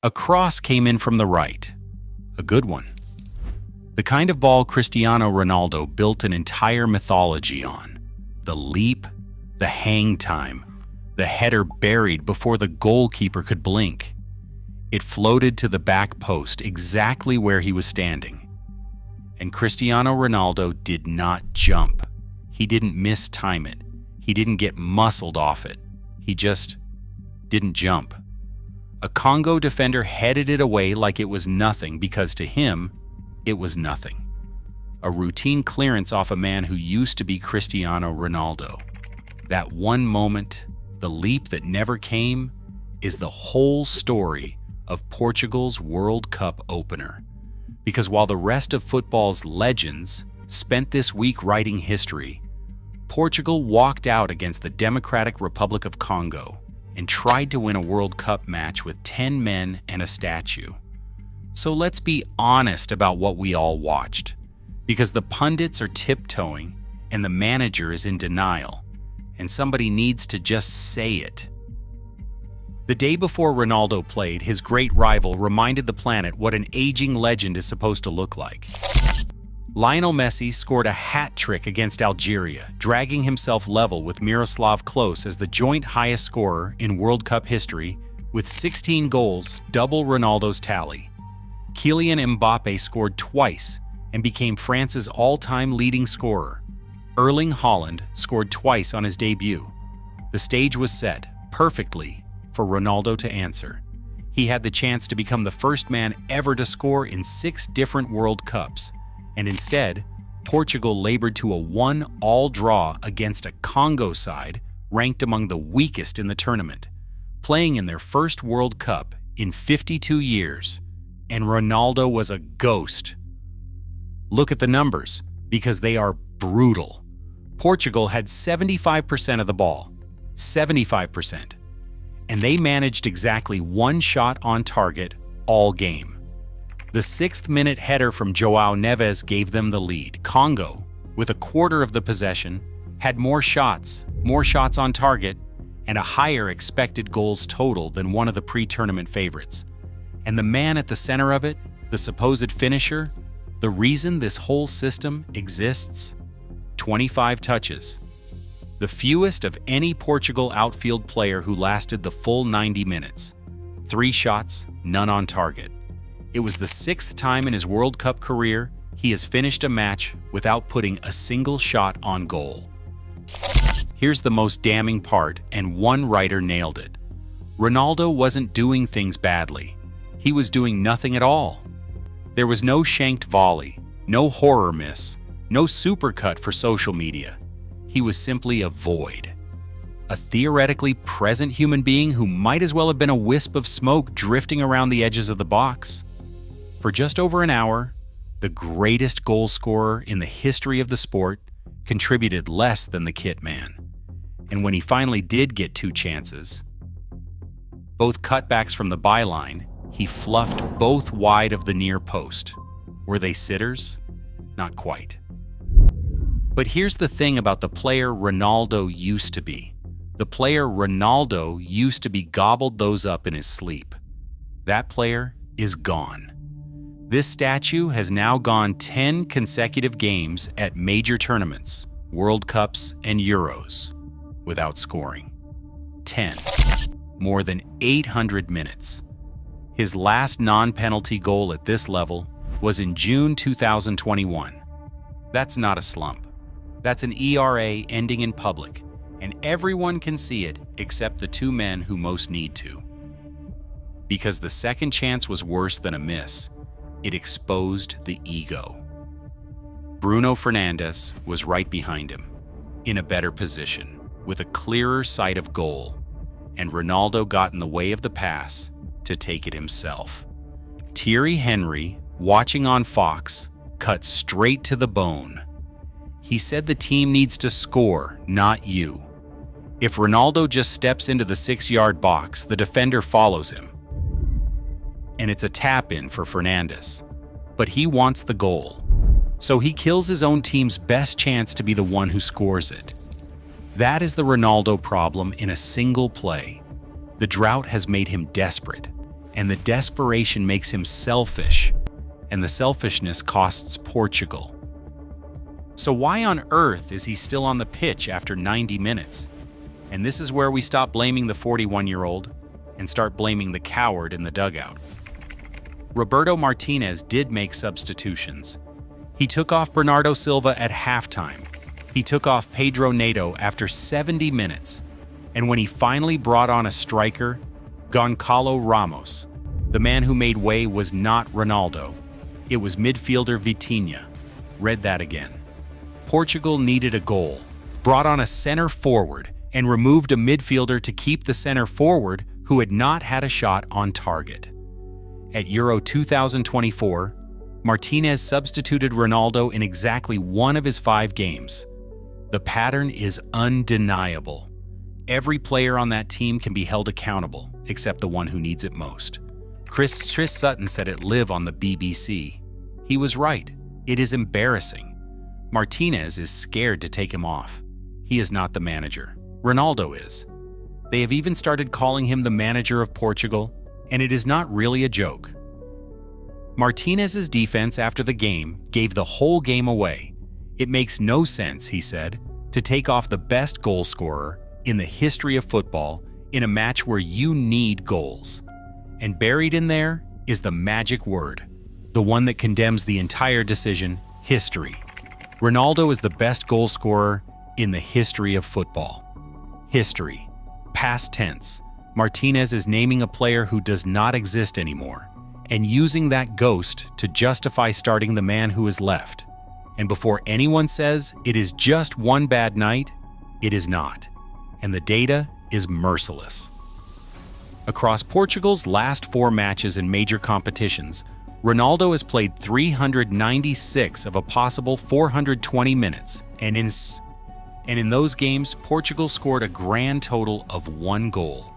A cross came in from the right. A good one. The kind of ball Cristiano Ronaldo built an entire mythology on. The leap, the hang time, the header buried before the goalkeeper could blink. It floated to the back post exactly where he was standing. And Cristiano Ronaldo did not jump. He didn't mistime it. He didn't get muscled off it. He just didn't jump. A Congo defender headed it away like it was nothing because to him, it was nothing. A routine clearance off a man who used to be Cristiano Ronaldo. That one moment, the leap that never came, is the whole story of Portugal's World Cup opener. Because while the rest of football's legends spent this week writing history, Portugal walked out against the Democratic Republic of Congo and tried to win a World Cup match with 10 men and a statue. So let's be honest about what we all watched, because the pundits are tiptoeing and the manager is in denial, and somebody needs to just say it. The day before Ronaldo played, his great rival reminded the planet what an aging legend is supposed to look like. Lionel Messi scored a hat trick against Algeria, dragging himself level with Miroslav Klose as the joint highest scorer in World Cup history with 16 goals, double Ronaldo's tally. Kylian Mbappe scored twice and became France's all-time leading scorer. Erling Haaland scored twice on his debut. The stage was set perfectly for Ronaldo to answer. He had the chance to become the first man ever to score in 6 different World Cups. And instead, Portugal labored to a 1-all draw against a Congo side ranked among the weakest in the tournament, playing in their first World Cup in 52 years, and Ronaldo was a ghost. Look at the numbers, because they are brutal. Portugal had 75% of the ball, 75%, and they managed exactly 1 shot on target all game. The 6th-minute header from João Neves gave them the lead. Congo, with a quarter of the possession, had more shots on target, and a higher expected goals total than one of the pre-tournament favorites. And the man at the center of it, the supposed finisher, the reason this whole system exists? 25 touches. The fewest of any Portugal outfield player who lasted the full 90 minutes. 3 shots, none on target. It was the 6th time in his World Cup career he has finished a match without putting a single shot on goal. Here's the most damning part, and one writer nailed it. Ronaldo wasn't doing things badly. He was doing nothing at all. There was no shanked volley, no horror miss, no supercut for social media. He was simply a void. A theoretically present human being who might as well have been a wisp of smoke drifting around the edges of the box. For just over an hour, the greatest goal scorer in the history of the sport contributed less than the kit man. And when he finally did get 2 chances, both cutbacks from the byline, he fluffed both wide of the near post. Were they sitters? Not quite. But here's the thing about the player Ronaldo used to be. The player Ronaldo used to be gobbled those up in his sleep. That player is gone. This statue has now gone 10 consecutive games at major tournaments, World Cups and Euros, without scoring. 10. More than 800 minutes. His last non-penalty goal at this level was in June 2021. That's not a slump. That's an ERA ending in public, and everyone can see it except the 2 men who most need to. Because the second chance was worse than a miss. It exposed the ego. Bruno Fernandes was right behind him, in a better position, with a clearer sight of goal, and Ronaldo got in the way of the pass to take it himself. Thierry Henry, watching on Fox, cut straight to the bone. He said the team needs to score, not you. If Ronaldo just steps into the 6-yard box, the defender follows him. And it's a tap-in for Fernandes. But he wants the goal. So he kills his own team's best chance to be the one who scores it. That is the Ronaldo problem in a single play. The drought has made him desperate, and the desperation makes him selfish, and the selfishness costs Portugal. So why on earth is he still on the pitch after 90 minutes? And this is where we stop blaming the 41-year-old and start blaming the coward in the dugout. Roberto Martinez did make substitutions. He took off Bernardo Silva at halftime. He took off Pedro Neto after 70 minutes. And when he finally brought on a striker, Goncalo Ramos, the man who made way was not Ronaldo. It was midfielder Vitinha. Read that again. Portugal needed a goal, brought on a center forward, and removed a midfielder to keep the center forward who had not had a shot on target. At Euro 2024, Martinez substituted Ronaldo in exactly one of his 5 games. The pattern is undeniable. Every player on that team can be held accountable, except the one who needs it most. Chris Sutton said it live on the BBC. He was right. It is embarrassing. Martinez is scared to take him off. He is not the manager. Ronaldo is. They have even started calling him the manager of Portugal, and it is not really a joke. Martinez's defense after the game gave the whole game away. It makes no sense, he said, to take off the best goal scorer in the history of football in a match where you need goals. And buried in there is the magic word, the one that condemns the entire decision: history. Ronaldo is the best goal scorer in the history of football. History. Past tense. Martinez is naming a player who does not exist anymore and using that ghost to justify starting the man who is left. And before anyone says it is just one bad night, it is not. And the data is merciless. Across Portugal's last 4 matches in major competitions, Ronaldo has played 396 of a possible 420 minutes, and in those games, Portugal scored a grand total of 1 goal.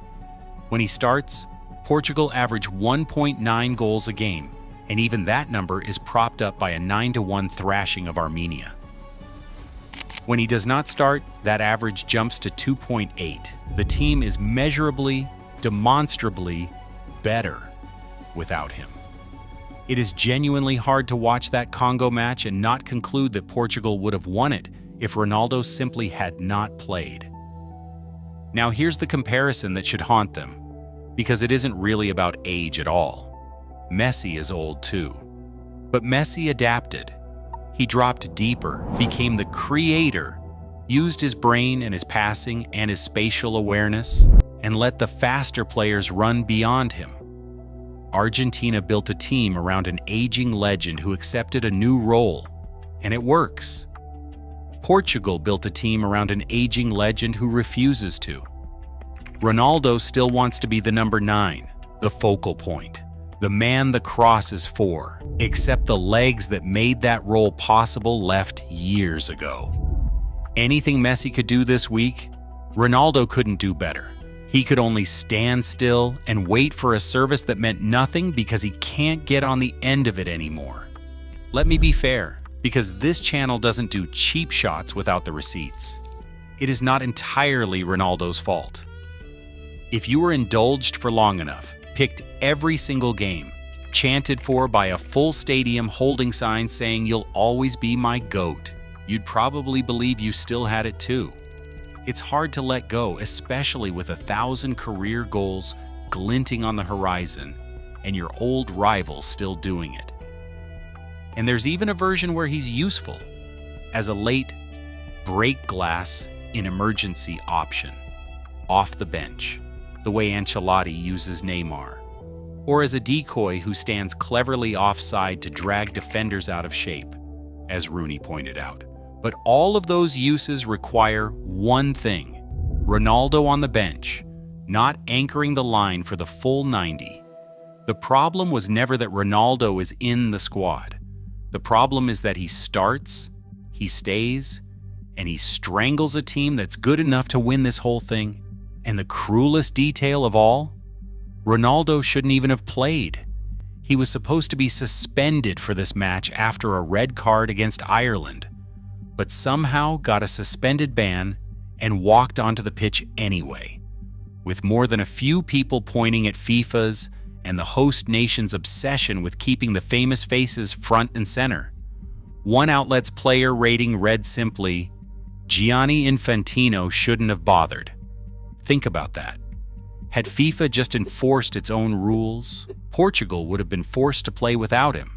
When he starts, Portugal average 1.9 goals a game, and even that number is propped up by a 9-1 thrashing of Armenia. When he does not start, that average jumps to 2.8. The team is measurably, demonstrably better without him. It is genuinely hard to watch that Congo match and not conclude that Portugal would have won it if Ronaldo simply had not played. Now here's the comparison that should haunt them, because it isn't really about age at all. Messi is old too. But Messi adapted. He dropped deeper, became the creator, used his brain and his passing and his spatial awareness, and let the faster players run beyond him. Argentina built a team around an aging legend who accepted a new role, and it works. Portugal built a team around an aging legend who refuses to. Ronaldo still wants to be the number 9, the focal point, the man the cross is for, except the legs that made that role possible left years ago. Anything Messi could do this week, Ronaldo couldn't do better. He could only stand still and wait for a service that meant nothing because he can't get on the end of it anymore. Let me be fair, because this channel doesn't do cheap shots without the receipts. It is not entirely Ronaldo's fault. If you were indulged for long enough, picked every single game, chanted for by a full stadium holding signs saying "You'll always be my GOAT," you'd probably believe you still had it too. It's hard to let go, especially with 1,000 career goals glinting on the horizon and your old rival still doing it. And there's even a version where he's useful as a late break glass in emergency option, off the bench, the way Ancelotti uses Neymar, or as a decoy who stands cleverly offside to drag defenders out of shape, as Rooney pointed out. But all of those uses require one thing: Ronaldo on the bench, not anchoring the line for the full 90. The problem was never that Ronaldo is in the squad. The problem is that he starts, he stays, and he strangles a team that's good enough to win this whole thing. And the cruelest detail of all, Ronaldo shouldn't even have played. He was supposed to be suspended for this match after a red card against Ireland, but somehow got a suspended ban and walked onto the pitch anyway, with more than a few people pointing at FIFA's and the host nation's obsession with keeping the famous faces front and center. One outlet's player rating read simply, "Gianni Infantino shouldn't have bothered." Think about that. Had FIFA just enforced its own rules, Portugal would have been forced to play without him,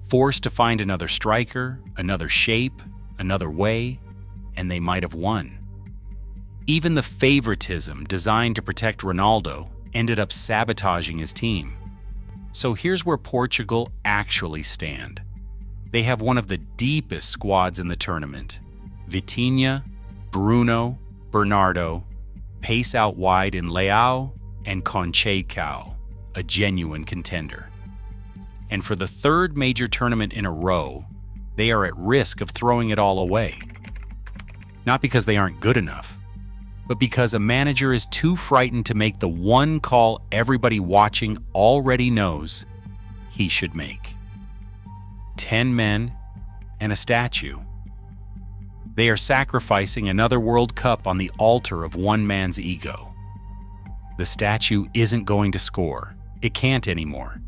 forced to find another striker, another shape, another way, and they might have won. Even the favoritism designed to protect Ronaldo ended up sabotaging his team. So here's where Portugal actually stand. They have one of the deepest squads in the tournament. Vitinha, Bruno, Bernardo, pace out wide in Leao, and Conceição, a genuine contender. And for the third major tournament in a row, they are at risk of throwing it all away. Not because they aren't good enough, but because a manager is too frightened to make the one call everybody watching already knows he should make. 10 men and a statue. They are sacrificing another World Cup on the altar of one man's ego. The statue isn't going to score. It can't anymore.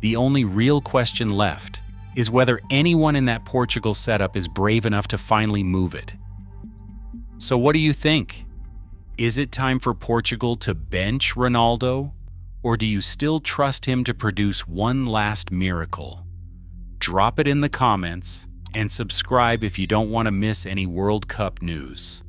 The only real question left is whether anyone in that Portugal setup is brave enough to finally move it. So what do you think? Is it time for Portugal to bench Ronaldo, or do you still trust him to produce one last miracle? Drop it in the comments and subscribe if you don't want to miss any World Cup news.